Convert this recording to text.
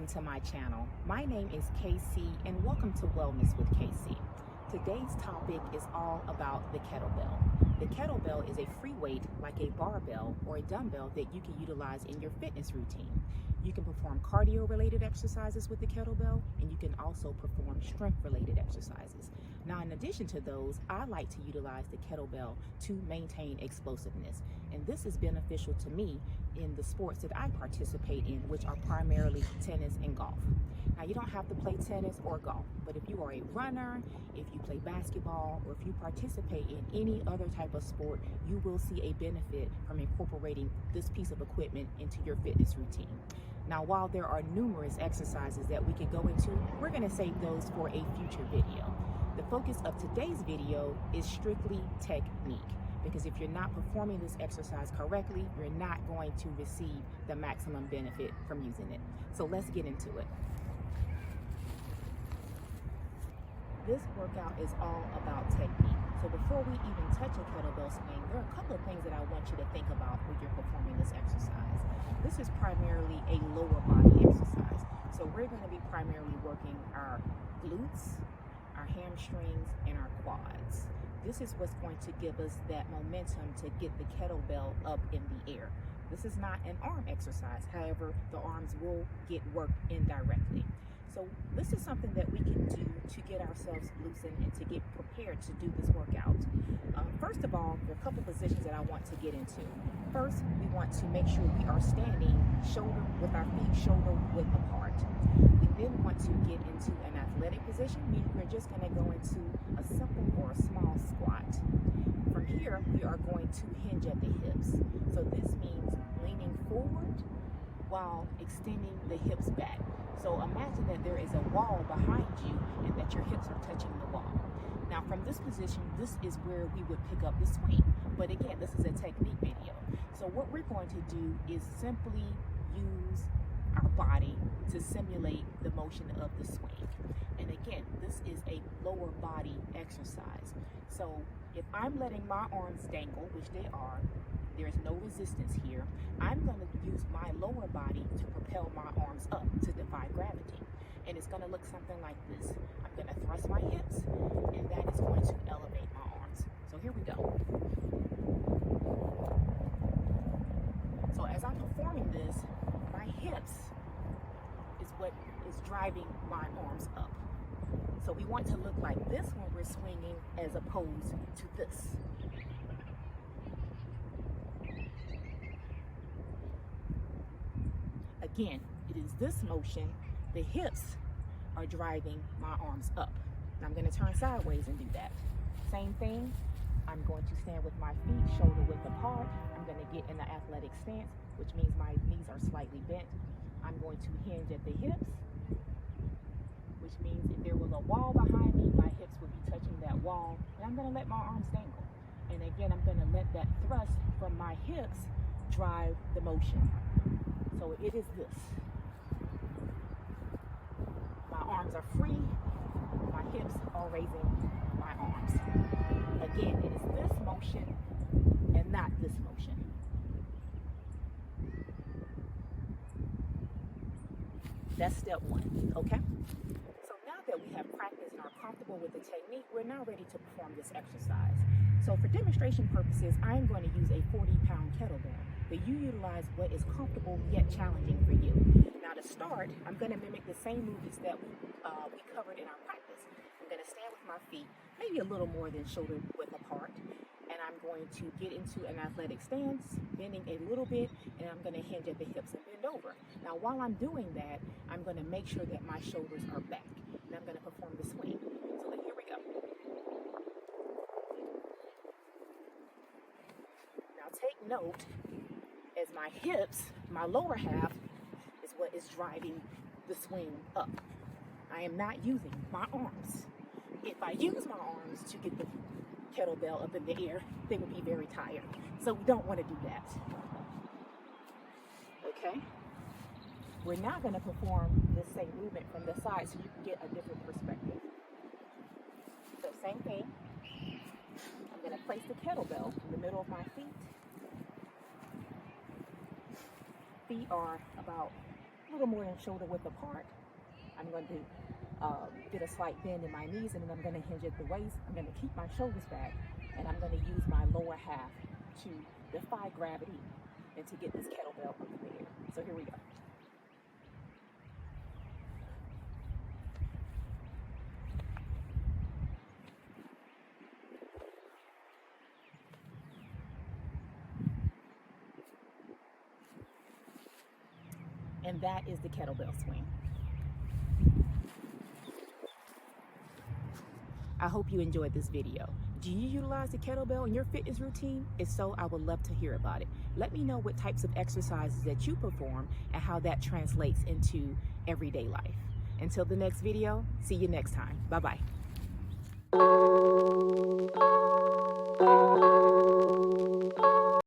welcome to my channel. My name is KC and welcome to Wellness with KC. Today's topic is all about the kettlebell. The kettlebell is a free weight like a barbell or a dumbbell that you can utilize in your fitness routine. You can perform cardio related exercises with the kettlebell, and you can also perform strength related exercises. Now, in addition to those, I like to utilize the kettlebell to maintain explosiveness, and this is beneficial to me in the sports that I participate in, which are primarily tennis and golf. Now, you don't have to play tennis or golf, but if you are a runner, if you play basketball, or if you participate in any other type of sport, you will see a benefit from incorporating this piece of equipment into your fitness routine. Now, while there are numerous exercises that we could go into, we're going to save those for a future video. The focus of today's video is strictly technique, because if you're not performing this exercise correctly, you're not going to receive the maximum benefit from using it. So let's get into it. This workout is all about technique. So before we even touch a kettlebell swing, there are a couple of things that I want you to think about when you're performing this exercise. This is primarily a lower body exercise. So we're going to be primarily working our glutes, our hamstrings, and our quads. This is what's going to give us that momentum to get the kettlebell up in the air. This is not an arm exercise. However, the arms will get worked indirectly. So this is something that we can do to get ourselves loosened and to get prepared to do this workout. First of all, there are a couple positions that I want to get into. First, we want to make sure we are standing with our feet shoulder width apart. We then want to get into an athletic position, meaning we're just going to go into a simple or a small squat. From here, we are going to hinge at the hips. So this means leaning forward while extending the hips back. So imagine that there is a wall behind you and that your hips are touching the wall. Now from this position, this is where we would pick up the swing. But again, this is a technique video. So what we're going to do is simply use our body to simulate the motion of the swing. And again, this is a lower body exercise. So if I'm letting my arms dangle, which they are, there's no resistance here, I'm going to use my lower body to propel my arms up to defy gravity. And it's going to look something like this. I'm going to thrust my hips, and that is going to elevate my arms. So here we go. So as I'm performing this, my hips is what is driving my arms up. So we want to look like this when we're swinging as opposed to this. Again, it is this motion, the hips are driving my arms up. Now I'm going to turn sideways and do that. Same thing, I'm going to stand with my feet shoulder width apart. I'm going to get in the athletic stance, which means my knees are slightly bent. I'm going to hinge at the hips, which means if there was a wall behind me, my hips would be touching that wall, and I'm going to let my arms dangle. And again, I'm going to let that thrust from my hips drive the motion. So it is this. My arms are free, my hips are raising my arms. Again, it is this motion and not this motion. That's step one, okay? So now that we have practiced and are comfortable with the technique, we're now ready to perform this exercise. So for demonstration purposes, I'm going to use a 40-pound kettlebell, but you utilize what is comfortable yet challenging for you. Now to start, I'm going to mimic the same movements that we covered in our practice. I'm going to stand with my feet maybe a little more than shoulder width apart, and I'm going to get into an athletic stance, bending a little bit, and I'm going to hinge at the hips and bend over. Now while I'm doing that, I'm going to make sure that my shoulders are back, and I'm going to perform the swing. So here we go. Now take note, as my hips, my lower half, is what is driving the swing up. I am not using my arms. If I use my arms to get the kettlebell up in the air, they would be very tired. So we don't want to do that. Okay? We're now going to perform the same movement from the side so you can get a different perspective. So same thing. I'm going to place the kettlebell in the middle of my feet. Feet are about little more than shoulder width apart. I'm going to get a slight bend in my knees, and then I'm going to hinge at the waist. I'm going to keep my shoulders back, and I'm going to use my lower half to defy gravity and to get this kettlebell up in the air. So here we go. And that is the kettlebell swing. I hope you enjoyed this video. Do you utilize the kettlebell in your fitness routine? If so, I would love to hear about it. Let me know what types of exercises that you perform and how that translates into everyday life. Until the next video, see you next time. Bye-bye.